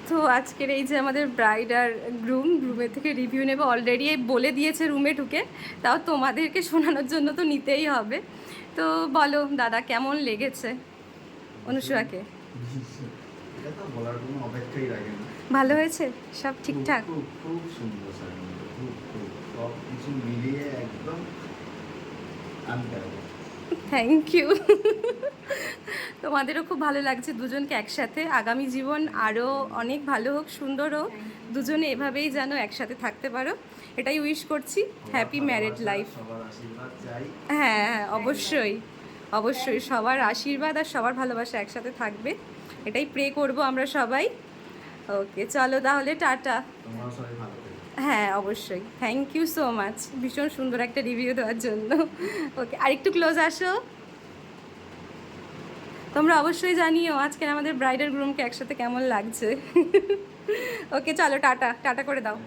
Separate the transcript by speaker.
Speaker 1: তো আজকের এই যে আমাদের ব্রাইড আর রুমের থেকে রিভিউ নেবে, অলরেডি বলে দিয়েছে রুমে ঢুকে, তাও তোমাদেরকে শোনানোর জন্য তো নিতেই হবে। তো বলো দাদা, কেমন লেগেছে অনুসরাকে?
Speaker 2: এটা তো বলার কোনো অপেক্ষাই রাখে না।
Speaker 1: ভালো হয়েছে? সব ঠিকঠাক?
Speaker 2: খুব খুব সুন্দর স্যার, খুব খুব সব কিছু মিলিয়ে একদম আনপ্যারাগড।
Speaker 1: Thank you. তোমাদেরও খুব ভালো লাগছে দুজনকে একসাথে। আগামী জীবন আরও অনেক ভালো হোক, সুন্দর হোক, দুজনে এভাবেই যেন একসাথে থাকতে পারো, এটাই উইশ করছি। Happy married life.
Speaker 2: সবার আশীর্বাদ চাই।
Speaker 1: হ্যাঁ হ্যাঁ, অবশ্যই অবশ্যই সবার আশীর্বাদ আর সবার ভালোবাসা একসাথে থাকবে, এটাই প্রে করব আমরা সবাই। ওকে চলো তাহলে, টাটা।
Speaker 2: তোমরাও সবাই ভালো থেকো।
Speaker 1: হ্যাঁ অবশ্যই, থ্যাংক ইউ সো মাচ ভীষণ সুন্দর একটা রিভিউ দেওয়ার জন্য। ওকে, আরেকটু ক্লোজ আসো। তোমরা অবশ্যই জানিও আজকের আমাদের ব্রাইডাল গ্রুমকে একসাথে কেমন লাগছে। ওকে চলো, টাটা টাটা করে দাও।